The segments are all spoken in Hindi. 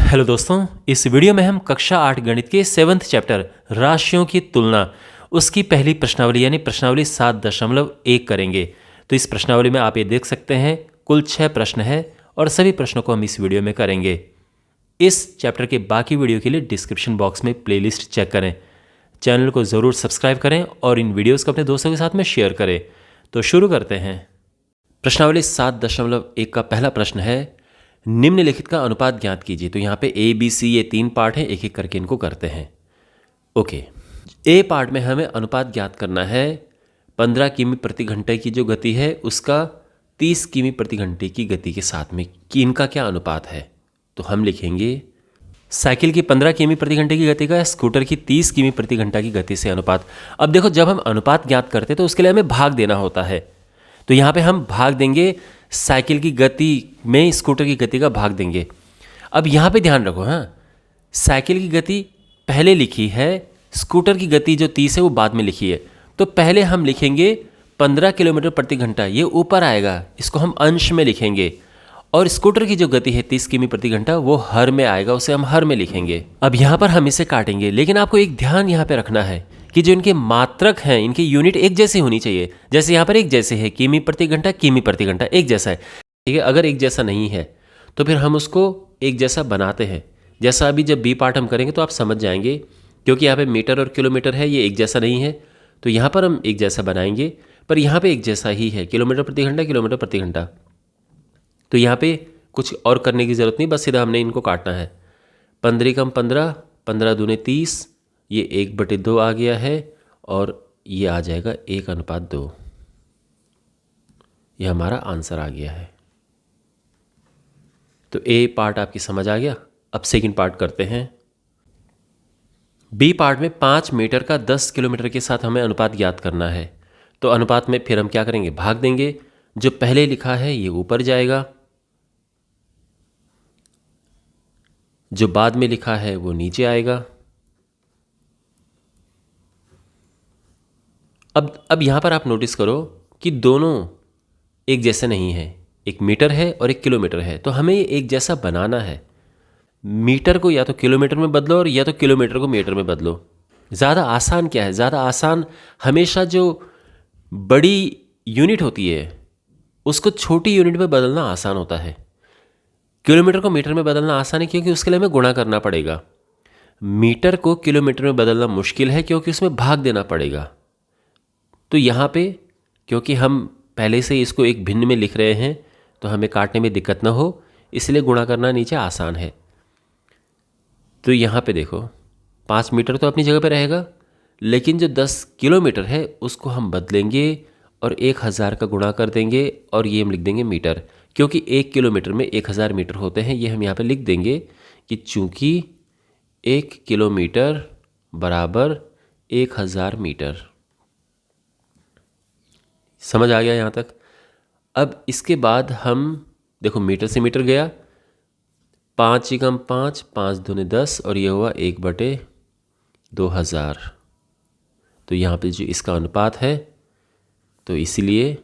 हेलो दोस्तों, इस वीडियो में हम कक्षा 8 गणित के 7th चैप्टर राशियों की तुलना उसकी पहली प्रश्नावली यानी प्रश्नावली 7.1 करेंगे। तो इस प्रश्नावली में आप ये देख सकते हैं कुल 6 प्रश्न है और सभी प्रश्नों को हम इस वीडियो में करेंगे। इस चैप्टर के बाकी वीडियो के लिए डिस्क्रिप्शन बॉक्स में प्लेलिस्ट चेक करें। चैनल को ज़रूर सब्सक्राइब करें और इन वीडियोज़ को अपने दोस्तों के साथ में शेयर करें। तो शुरू करते हैं। प्रश्नावली 7.1 का पहला प्रश्न है, निम्नलिखित का अनुपात ज्ञात कीजिए। तो यहाँ पे ए बी सी ये 3 पार्ट हैं, एक एक करके इनको करते हैं। ओके, ए पार्ट में हमें अनुपात ज्ञात करना है 15 किमी प्रति घंटे की जो गति है उसका 30 किमी प्रति घंटे की गति के साथ में कि इनका क्या अनुपात है। तो हम लिखेंगे साइकिल की 15 किमी प्रति घंटे की गति का स्कूटर की 30 किमी प्रति घंटा की गति से अनुपात। अब देखो, जब हम अनुपात ज्ञात करते हैं तो उसके लिए हमें भाग देना होता है। तो यहाँ पे हम भाग देंगे, साइकिल की गति में स्कूटर की गति का भाग देंगे। अब यहाँ पे ध्यान रखो, हाँ, साइकिल की गति पहले लिखी है, स्कूटर की गति जो 30 है वो बाद में लिखी है। तो पहले हम लिखेंगे 15 किलोमीटर प्रति घंटा, ये ऊपर आएगा, इसको हम अंश में लिखेंगे। और स्कूटर की जो गति है 30 किमी प्रति घंटा वो हर में आएगा, उसे हम हर में लिखेंगे। अब यहाँ पर हम इसे काटेंगे, लेकिन आपको एक ध्यान यहाँ पे रखना है कि जो इनके मात्रक हैं, इनकी यूनिट एक जैसी होनी चाहिए। जैसे यहाँ पर एक जैसे है, किमी प्रति घंटा एक जैसा है, ठीक है। अगर एक जैसा नहीं है तो फिर हम उसको एक जैसा बनाते हैं। जैसा अभी जब बी पार्ट हम करेंगे तो आप समझ जाएंगे, क्योंकि यहाँ पे मीटर और किलोमीटर है, ये एक जैसा नहीं है। तो यहाँ पर हम एक जैसा बनाएंगे, पर यहाँ पे एक जैसा ही है, किलोमीटर प्रति घंटा। तो यहाँ पे कुछ और करने की ज़रूरत नहीं, बस सीधा हमने इनको काटना है। 15 कम 15, 15 दूने 30, ये 1/2 आ गया है और ये आ जाएगा 1:2। ये हमारा आंसर आ गया है। तो ए पार्ट आपकी समझ आ गया। अब सेकंड पार्ट करते हैं। बी पार्ट में 5 मीटर का 10 किलोमीटर के साथ हमें अनुपात ज्ञात करना है। तो अनुपात में फिर हम क्या करेंगे, भाग देंगे। जो पहले लिखा है ये ऊपर जाएगा, जो बाद में लिखा है वो नीचे आएगा। अब यहाँ पर आप नोटिस करो कि दोनों एक जैसे नहीं है, एक मीटर है और एक किलोमीटर है। तो हमें ये एक जैसा बनाना है। मीटर को या तो किलोमीटर में बदलो और या तो किलोमीटर को मीटर में बदलो। ज़्यादा आसान क्या है, ज़्यादा आसान हमेशा जो बड़ी यूनिट होती है उसको छोटी यूनिट में बदलना आसान होता है। किलोमीटर को मीटर में बदलना आसान है क्योंकि उसके लिए हमें गुणा करना पड़ेगा। मीटर को किलोमीटर में बदलना मुश्किल है क्योंकि उसमें भाग देना पड़ेगा। तो यहाँ पे क्योंकि हम पहले से इसको एक भिन्न में लिख रहे हैं तो हमें काटने में दिक्कत ना हो, इसलिए गुणा करना नीचे आसान है। तो यहाँ पे देखो, 5 मीटर तो अपनी जगह पे रहेगा, लेकिन जो 10 किलोमीटर है उसको हम बदलेंगे और 1000 का गुणा कर देंगे और ये हम लिख देंगे मीटर। क्योंकि 1 किलोमीटर में 1000 मीटर होते हैं, ये हम यहाँ पे लिख देंगे कि चूँकि 1 किलोमीटर बराबर 1000 मीटर। समझ आ गया यहाँ तक। अब इसके बाद हम देखो, मीटर से मीटर गया, 5 × 5, 5 दूने 10 और ये हुआ 1/2000। तो यहाँ पे जो इसका अनुपात है, तो इसीलिए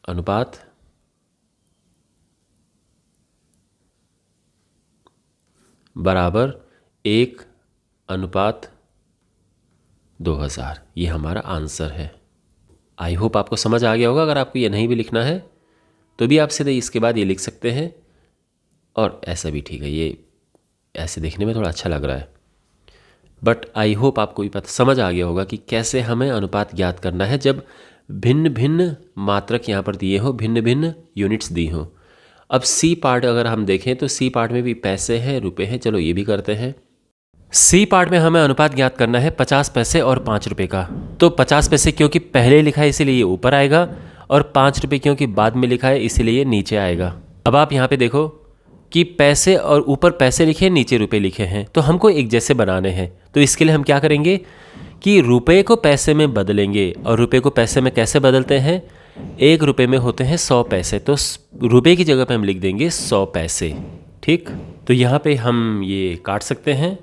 अनुपात बराबर 1:2000। ये हमारा आंसर है। आई होप आपको समझ आ गया होगा। अगर आपको ये नहीं भी लिखना है तो भी आप सीधे इसके बाद ये लिख सकते हैं, और ऐसा भी ठीक है। ये ऐसे देखने में थोड़ा अच्छा लग रहा है, बट आई होप आपको भी पता समझ आ गया होगा कि कैसे हमें अनुपात ज्ञात करना है जब भिन्न भिन्न मात्रक यहाँ पर दिए हों, भिन्न भिन्न यूनिट्स दी हों। अब सी पार्ट अगर हम देखें तो सी पार्ट में भी पैसे हैं, रुपए हैं। चलो ये भी करते हैं। सी पार्ट में हमें अनुपात ज्ञात करना है 50 पैसे और 5 रुपये का। तो 50 पैसे क्योंकि पहले लिखा है इसीलिए ये ऊपर आएगा, और 5 रुपये क्योंकि बाद में लिखा है इसीलिए ये नीचे आएगा। अब आप यहाँ पे देखो कि पैसे और ऊपर पैसे लिखे हैं, नीचे रुपए लिखे हैं, तो हमको एक जैसे बनाने हैं। तो इसके लिए हम क्या करेंगे कि रुपए को पैसे में बदलेंगे। और रुपए को पैसे में कैसे बदलते हैं, 1 रुपये में होते हैं 100 पैसे, तो रुपए की जगह पे हम लिख देंगे 100 पैसे। ठीक, तो यहाँ पे हम ये काट सकते हैं।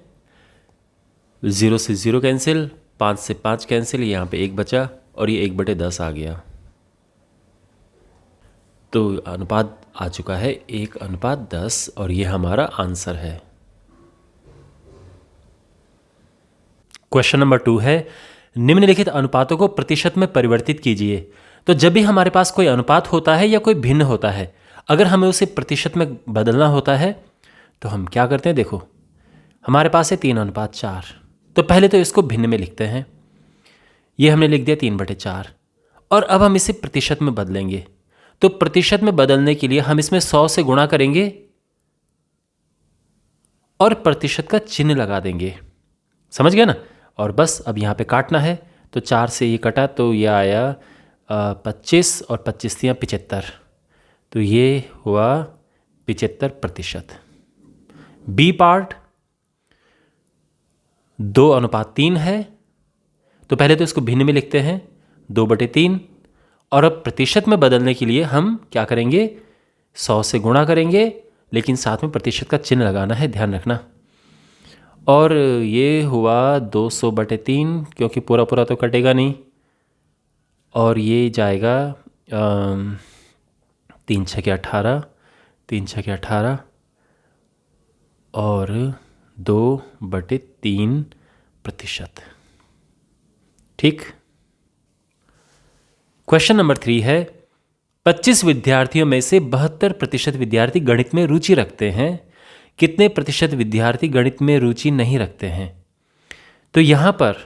0 से 0 कैंसिल, 5 से 5 कैंसिल, यहाँ पे 1 बचा और ये 1/10 आ गया। तो अनुपात आ चुका है 1:10 और ये हमारा आंसर है। क्वेश्चन नंबर 2 है, निम्नलिखित अनुपातों को प्रतिशत में परिवर्तित कीजिए। तो जब भी हमारे पास कोई अनुपात होता है या कोई भिन्न होता है, अगर हमें उसे प्रतिशत में बदलना होता है तो हम क्या करते हैं? देखो, हमारे पास है 3:4। तो पहले तो इसको भिन्न में लिखते हैं। ये हमने लिख दिया 3/4। और अब हम इसे प्रतिशत में बदलेंगे। तो प्रतिशत में बदलने के लिए हम इसमें 100 से गुणा करेंगे और प्रतिशत का चिन्ह लगा देंगे। समझ गया ना? और बस अब यहाँ पे काटना है। तो 4 से ये कटा तो ये आया 25 और 25 दिया 75। तो ये हुआ 75%। बी पार्ट 2:3 है। तो पहले तो इसको भिन्न में लिखते हैं 2/3। और अब प्रतिशत में बदलने के लिए हम क्या करेंगे? 100 से गुणा करेंगे, लेकिन साथ में प्रतिशत का चिन्ह लगाना है, ध्यान रखना। और ये हुआ 200/3, क्योंकि पूरा पूरा तो कटेगा नहीं। और ये जाएगा 3 × 6 = 18, 3 × 6 = 18 और 2/3%। ठीक। क्वेश्चन नंबर 3 है, 25 विद्यार्थियों में से 72% विद्यार्थी गणित में रुचि रखते हैं। कितने प्रतिशत विद्यार्थी गणित में रुचि नहीं रखते हैं? तो यहाँ पर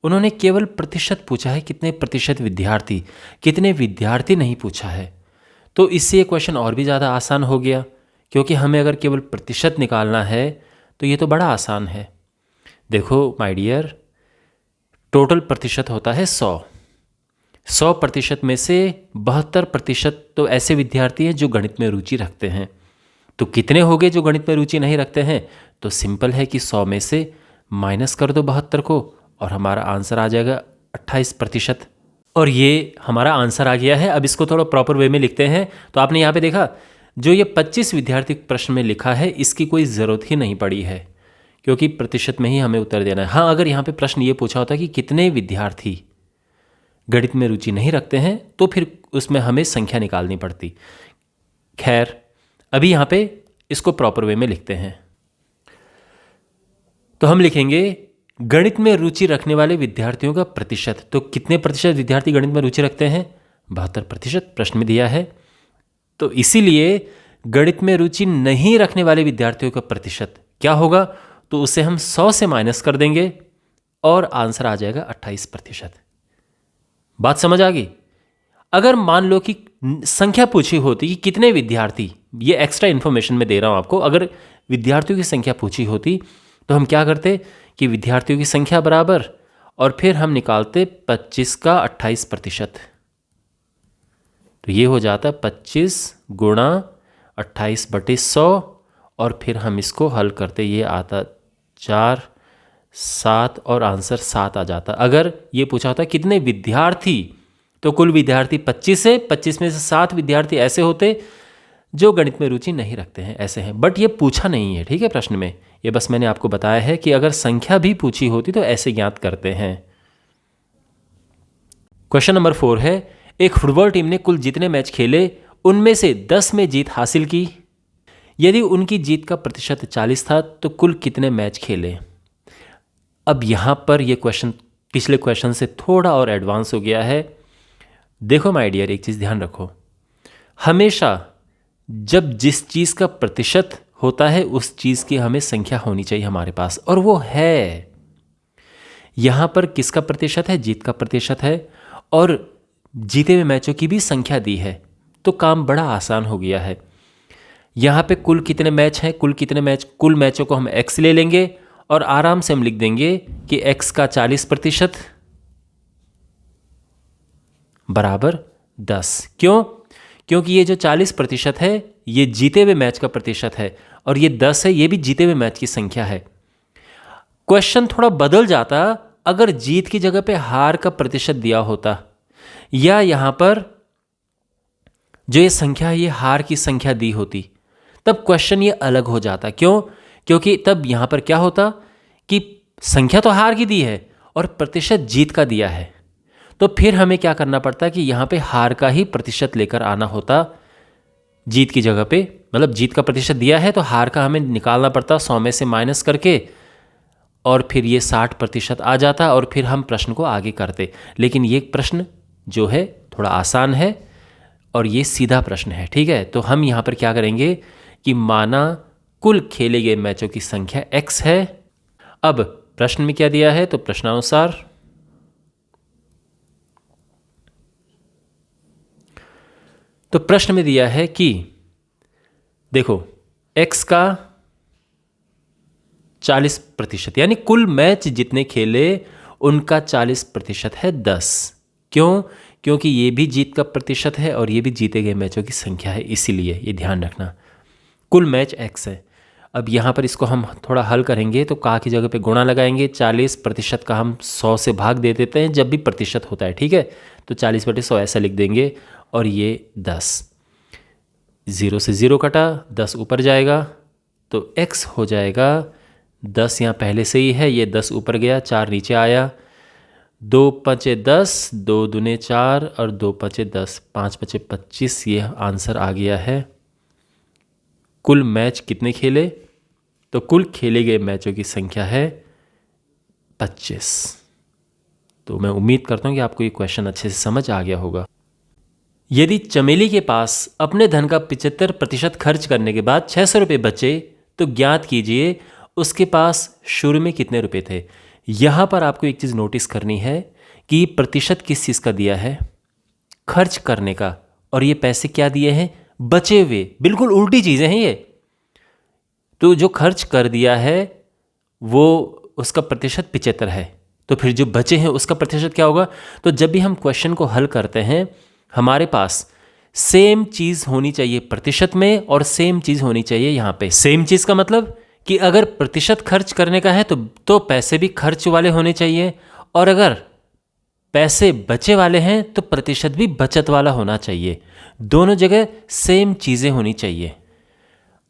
उन्होंने केवल प्रतिशत पूछा है, कितने प्रतिशत विद्यार्थी, कितने विद्यार्थी नहीं पूछा है। तो इससे ये क्वेश्चन और भी ज़्यादा आसान हो गया, क्योंकि हमें अगर केवल प्रतिशत निकालना है तो ये तो बड़ा आसान है। देखो माय डियर, टोटल प्रतिशत होता है 100। 100% में से 72% तो ऐसे विद्यार्थी हैं जो गणित में रुचि रखते हैं। तो कितने हो गए जो गणित में रुचि नहीं रखते हैं? तो सिंपल है कि 100 में से माइनस कर दो 72 को और हमारा आंसर आ जाएगा 28%। और ये हमारा आंसर आ गया है। अब इसको थोड़ा प्रॉपर वे में लिखते हैं। तो आपने यहाँ पे देखा, जो ये 25 विद्यार्थी प्रश्न में लिखा है, इसकी कोई ज़रूरत ही नहीं पड़ी है, क्योंकि प्रतिशत में ही हमें उत्तर देना है। हाँ, अगर यहाँ पे प्रश्न ये पूछा होता कि कितने विद्यार्थी गणित में रुचि नहीं रखते हैं, तो फिर उसमें हमें संख्या निकालनी पड़ती। खैर, अभी यहाँ पे इसको प्रॉपर वे में लिखते हैं। तो हम लिखेंगे गणित में रुचि रखने वाले विद्यार्थियों का प्रतिशत। तो कितने प्रतिशत विद्यार्थी गणित में रुचि रखते हैं? 72% प्रश्न में दिया है। तो इसीलिए गणित में रुचि नहीं रखने वाले विद्यार्थियों का प्रतिशत क्या होगा? तो उसे हम 100 से माइनस कर देंगे और आंसर आ जाएगा 28%। बात समझ आ गई? अगर मान लो कि संख्या पूछी होती कि कितने विद्यार्थी, ये एक्स्ट्रा इन्फॉर्मेशन मैं दे रहा हूं आपको, अगर विद्यार्थियों की संख्या पूछी होती तो हम क्या करते कि विद्यार्थियों की संख्या बराबर और फिर हम निकालते 25 का 28%। तो ये हो जाता 25 गुणा 28/100 और फिर हम इसको हल करते, ये आता 4, 7 और आंसर 7 आ जाता। अगर ये पूछा होता कितने विद्यार्थी, तो कुल विद्यार्थी 25 है, 25 में से 7 विद्यार्थी ऐसे होते जो गणित में रुचि नहीं रखते हैं, ऐसे हैं। बट ये पूछा नहीं है, ठीक है, प्रश्न में। ये बस मैंने आपको बताया है कि अगर संख्या भी पूछी होती तो ऐसे ज्ञात करते हैं। क्वेश्चन नंबर 4 है, एक फुटबॉल टीम ने कुल जितने मैच खेले उनमें से 10 में जीत हासिल की। यदि उनकी जीत का प्रतिशत 40 था तो कुल कितने मैच खेले? अब यहां पर यह क्वेश्चन पिछले क्वेश्चन से थोड़ा और एडवांस हो गया है। देखो माय डियर, एक चीज ध्यान रखो, हमेशा जब जिस चीज का प्रतिशत होता है उस चीज की हमें संख्या होनी चाहिए हमारे पास, और वो है। यहां पर किसका प्रतिशत है? जीत का प्रतिशत है, और जीते हुए मैचों की भी संख्या दी है, तो काम बड़ा आसान हो गया है। यहां पे कुल कितने मैच हैं, कुल मैचों को हम x ले लेंगे और आराम से हम लिख देंगे कि x का 40% बराबर 10। क्यों? क्योंकि ये जो 40% है ये जीते हुए मैच का प्रतिशत है, और ये 10 है, ये भी जीते हुए मैच की संख्या है। क्वेश्चन थोड़ा बदल जाता अगर जीत की जगह पे हार का प्रतिशत दिया होता, या यहां पर जो ये संख्या है ये हार की संख्या दी होती, तब क्वेश्चन ये अलग हो जाता। क्यों? क्योंकि तब यहां पर क्या होता कि संख्या तो हार की दी है और प्रतिशत जीत का दिया है, तो फिर हमें क्या करना पड़ता कि यहां पे हार का ही प्रतिशत लेकर आना होता जीत की जगह पे। मतलब जीत का प्रतिशत दिया है तो हार का हमें निकालना पड़ता 100 में से माइनस करके, और फिर ये 60% आ जाता और फिर हम प्रश्न को आगे करते। लेकिन ये प्रश्न जो है थोड़ा आसान है और ये सीधा प्रश्न है, ठीक है। तो हम यहाँ पर क्या करेंगे कि माना कुल खेले गए मैचों की संख्या x है। अब प्रश्न में क्या दिया है, तो प्रश्नानुसार तो प्रश्न में दिया है कि देखो x का 40%, यानी कुल मैच जितने खेले उनका 40% है 10। क्यों? क्योंकि ये भी जीत का प्रतिशत है और ये भी जीते गए मैचों की संख्या है, इसीलिए ये ध्यान रखना। कुल मैच x है। अब यहाँ पर इसको हम थोड़ा हल करेंगे तो का की जगह पे गुणा लगाएंगे। 40% का हम 100 से भाग दे देते हैं जब भी प्रतिशत होता है, ठीक है। तो 40/100 ऐसा लिख देंगे और ये 10, 0 से 0 कटा, 10 ऊपर जाएगा तो x हो जाएगा 10। यहाँ पहले से ही है, ये 10 ऊपर गया, 4 नीचे आया, 2 5 10, 2 दूने 4 और 2 5 10, 5 5 25। ये आंसर आ गया है। कुल मैच कितने खेले, तो कुल खेले गए मैचों की संख्या है 25। तो मैं उम्मीद करता हूँ कि आपको ये क्वेश्चन अच्छे से समझ आ गया होगा। यदि चमेली के पास अपने धन का 75% खर्च करने के बाद 600 रुपये बचे तो ज्ञात कीजिए उसके पास शुरू में कितने रुपए थे। यहाँ पर आपको एक चीज़ नोटिस करनी है कि प्रतिशत किस चीज़ का दिया है, खर्च करने का, और ये पैसे क्या दिए हैं, बचे हुए। बिल्कुल उल्टी चीज़ें हैं ये। तो जो खर्च कर दिया है वो उसका प्रतिशत 75 है, तो फिर जो बचे हैं उसका प्रतिशत क्या होगा। तो जब भी हम क्वेश्चन को हल करते हैं हमारे पास सेम चीज़ होनी चाहिए प्रतिशत में और सेम चीज़ होनी चाहिए यहाँ पे। सेम चीज़ का मतलब कि अगर प्रतिशत खर्च करने का है तो पैसे भी खर्च वाले होने चाहिए, और अगर पैसे बचे वाले हैं तो प्रतिशत भी बचत वाला होना चाहिए। दोनों जगह सेम चीज़ें होनी चाहिए।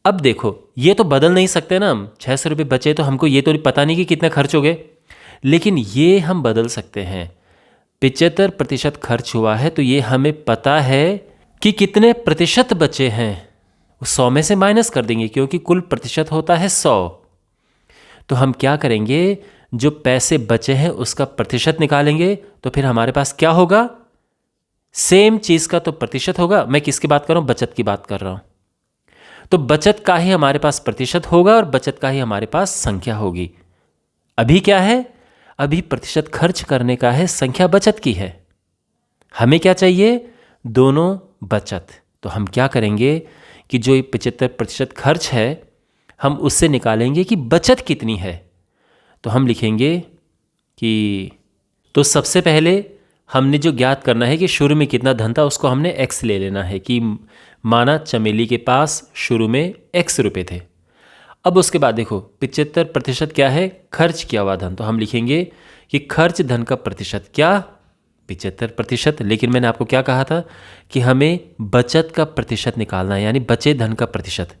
अब देखो ये तो बदल नहीं सकते ना हम, 600 रुपये बचे तो हमको ये तो पता नहीं कि कितने खर्च हो गए, लेकिन ये हम बदल सकते हैं। 75% खर्च हुआ है तो ये हमें पता है कि कितने प्रतिशत बचे हैं, 100 में से माइनस कर देंगे क्योंकि कुल प्रतिशत होता है 100। तो हम क्या करेंगे, जो पैसे बचे हैं उसका प्रतिशत निकालेंगे, तो फिर हमारे पास क्या होगा, सेम चीज़ का तो प्रतिशत होगा। मैं किसकी बात कर रहा हूँ, बचत की बात कर रहा हूँ। तो बचत का ही हमारे पास प्रतिशत होगा और बचत का ही हमारे पास संख्या होगी। अभी क्या है, अभी प्रतिशत खर्च करने का है, संख्या बचत की है। हमें क्या चाहिए, दोनों बचत। तो हम क्या करेंगे कि जो 75% खर्च है हम उससे निकालेंगे कि बचत कितनी है। तो हम लिखेंगे कि तो सबसे पहले हमने जो ज्ञात करना है कि शुरू में कितना धन था उसको हमने x ले लेना है कि माना चमेली के पास शुरू में x रुपए थे। अब उसके बाद देखो 75% क्या है, खर्च किया हुआ धन। तो हम लिखेंगे कि खर्च धन का प्रतिशत क्या, 75%। लेकिन मैंने आपको क्या कहा था कि हमें बचत का प्रतिशत निकालना है, यानी बचे धन का प्रतिशत।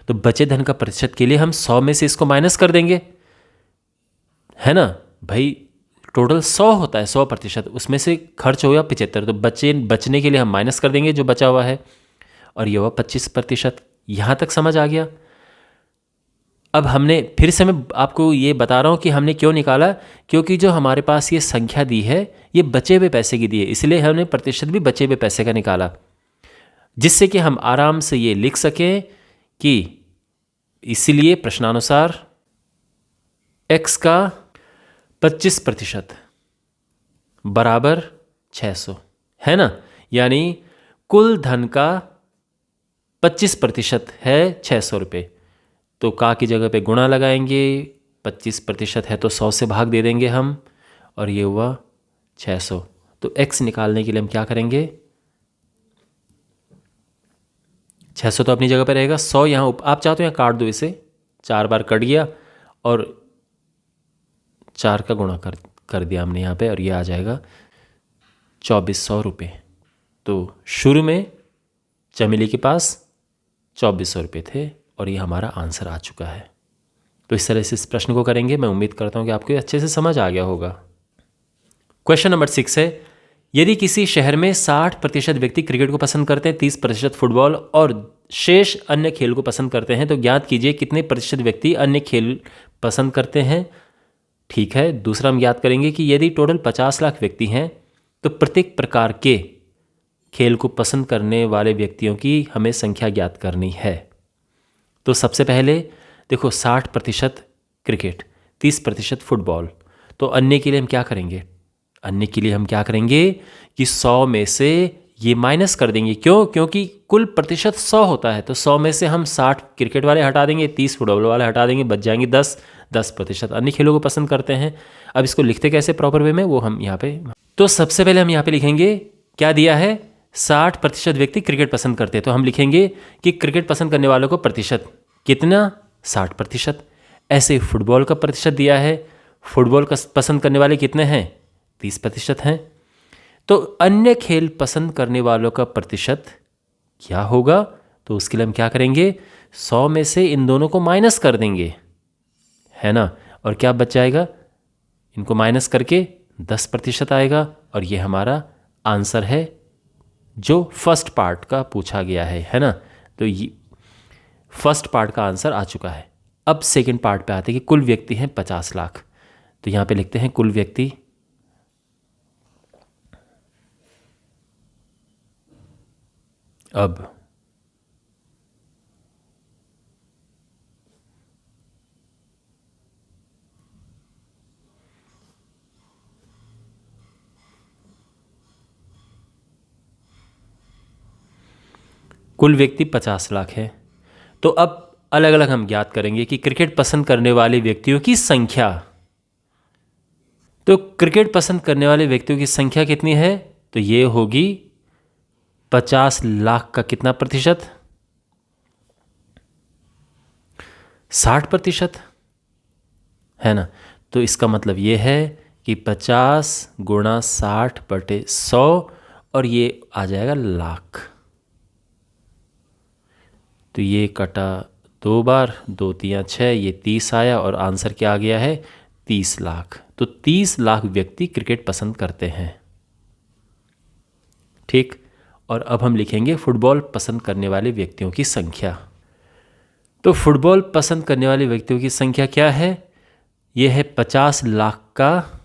तो बचे धन का प्रतिशत के लिए हम 100 में से इसको माइनस कर देंगे, है ना भाई। टोटल 100 होता है, 100%, उसमें से खर्च हो गया 75, तो बचने के लिए हम माइनस कर देंगे जो बचा हुआ है, और ये हुआ 25%। यहाँ तक समझ आ गया। अब हमने फिर से मैं आपको ये बता रहा हूँ कि हमने क्यों निकाला, क्योंकि जो हमारे पास ये संख्या दी है ये बचे हुए पैसे की दी है, इसलिए हमने प्रतिशत भी बचे हुए पैसे का निकाला, जिससे कि हम आराम से ये लिख सकें कि इसीलिए प्रश्नानुसार x का 25% बराबर 600 है ना। यानी कुल धन का 25% है 600 रुपये। तो का की जगह पे गुणा लगाएंगे, 25% है तो 100 से भाग दे देंगे हम, और ये हुआ 600। तो x निकालने के लिए हम क्या करेंगे, 600 तो अपनी जगह पे रहेगा, 100 यहाँ आप चाहो तो यहाँ काट दो, इसे 4 बार कट गया और 4 का गुणा कर दिया हमने यहाँ पे, और ये आ जाएगा 2400 रुपये। तो शुरू में चमेली के पास 2400 रुपये थे और ये हमारा आंसर आ चुका है। तो इस तरह से इस प्रश्न को करेंगे। मैं उम्मीद करता हूँ कि आपको अच्छे से समझ आ गया होगा। क्वेश्चन नंबर 6 है, यदि किसी शहर में 60% व्यक्ति क्रिकेट को पसंद करते हैं, 30% फुटबॉल और शेष अन्य खेल को पसंद करते हैं, तो ज्ञात कीजिए कितने प्रतिशत व्यक्ति अन्य खेल पसंद करते हैं ठीक है। दूसरा हम याद करेंगे कि यदि टोटल 50 लाख व्यक्ति हैं तो प्रत्येक प्रकार के खेल को पसंद करने वाले व्यक्तियों की हमें संख्या ज्ञात करनी है। तो सबसे पहले देखो 60% क्रिकेट, 30% फुटबॉल। तो अन्य के लिए हम क्या करेंगे? अन्य के लिए हम क्या करेंगे कि 100 में से ये माइनस कर देंगे। क्यों? क्योंकि कुल प्रतिशत 100 होता है, तो 100 में से हम 60 क्रिकेट वाले हटा देंगे, 30 फुटबॉल वाले हटा देंगे, बच जाएंगे 10% अन्य खेलों को पसंद करते हैं। अब इसको लिखते कैसे प्रॉपर वे में, वो हम यहाँ पे, तो सबसे पहले हम यहाँ पे लिखेंगे क्या दिया है, 60% व्यक्ति क्रिकेट पसंद करते हैं। तो हम लिखेंगे कि क्रिकेट पसंद करने वालों को प्रतिशत कितना, 60%। ऐसे फुटबॉल का प्रतिशत दिया है, फुटबॉल का पसंद करने वाले कितने हैं, 30% हैं। तो अन्य खेल पसंद करने वालों का प्रतिशत क्या होगा? तो उसके लिए हम क्या करेंगे, 100 में से इन दोनों को माइनस कर देंगे, है ना। और क्या बच जाएगा, इनको माइनस करके 10% आएगा। और ये हमारा आंसर है जो फर्स्ट पार्ट का पूछा गया है ना। तो ये फर्स्ट पार्ट का आंसर आ चुका है। अब सेकंड पार्ट पे आते हैं कि कुल व्यक्ति हैं 50 लाख। तो यहाँ पे लिखते हैं कुल व्यक्ति, अब कुल व्यक्ति 50 लाख है। तो अब अलग अलग हम ज्ञात करेंगे कि क्रिकेट पसंद करने वाले व्यक्तियों की संख्या। तो क्रिकेट पसंद करने वाले व्यक्तियों की संख्या कितनी है? तो ये होगी 50 लाख का कितना प्रतिशत, 60%, है ना। तो इसका मतलब ये है कि 50 गुणा 60/100 और ये आ जाएगा लाख। तो ये कटा 2 बार, 2 3 6, ये 30 आया और आंसर क्या आ गया है, 30 लाख। तो 30 लाख व्यक्ति क्रिकेट पसंद करते हैं, ठीक। और अब हम लिखेंगे फुटबॉल पसंद करने वाले व्यक्तियों की संख्या। तो फुटबॉल पसंद करने वाले व्यक्तियों की संख्या क्या है, यह है 50 लाख का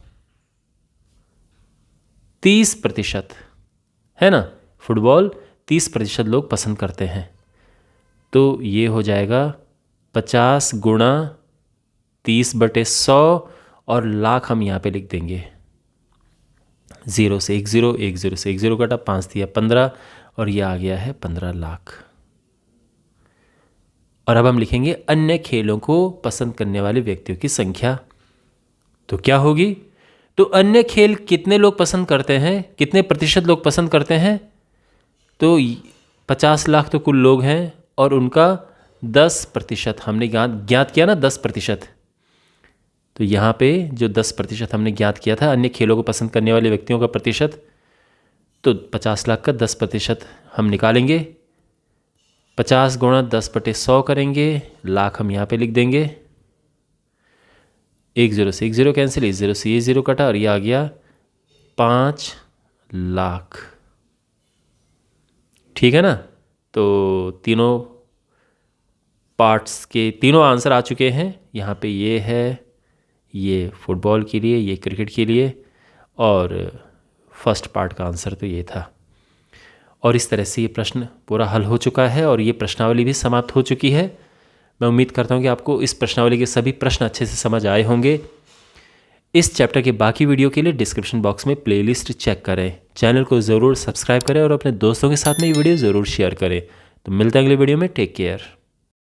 30%, है ना। फुटबॉल 30% लोग पसंद करते हैं। तो ये हो जाएगा 50 गुणा 30/100 और लाख हम यहाँ पे लिख देंगे। 0 से 1 0, 1 0 से 1 0 कटा, 5 दिया 15 और ये आ गया है 15 लाख। और अब हम लिखेंगे अन्य खेलों को पसंद करने वाले व्यक्तियों की संख्या। तो क्या होगी, तो अन्य खेल कितने लोग पसंद करते हैं, कितने प्रतिशत लोग पसंद करते हैं? तो 50 लाख तो कुल लोग हैं और उनका 10% हमने ज्ञात किया ना, 10%। तो यहाँ पे जो 10% हमने ज्ञात किया था अन्य खेलों को पसंद करने वाले व्यक्तियों का प्रतिशत, तो 50 लाख का 10% हम निकालेंगे। 50 गुणा 10/100 करेंगे, लाख हम यहाँ पे लिख देंगे। 1 0 से 1 0 कैंसिल, 1 0 से ये 0 कटा और ये आ गया 5 लाख, ठीक है ना। तो तीनों पार्ट्स के तीनों आंसर आ चुके हैं। यहाँ पे ये है, ये फुटबॉल के लिए, ये क्रिकेट के लिए, और फर्स्ट पार्ट का आंसर तो ये था। और इस तरह से ये प्रश्न पूरा हल हो चुका है और ये प्रश्नावली भी समाप्त हो चुकी है। मैं उम्मीद करता हूँ कि आपको इस प्रश्नावली के सभी प्रश्न अच्छे से समझ आए होंगे। इस चैप्टर के बाकी वीडियो के लिए डिस्क्रिप्शन बॉक्स में प्लेलिस्ट चेक करें, चैनल को ज़रूर सब्सक्राइब करें और अपने दोस्तों के साथ में ये वीडियो ज़रूर शेयर करें। तो मिलते हैं अगले वीडियो में, टेक केयर।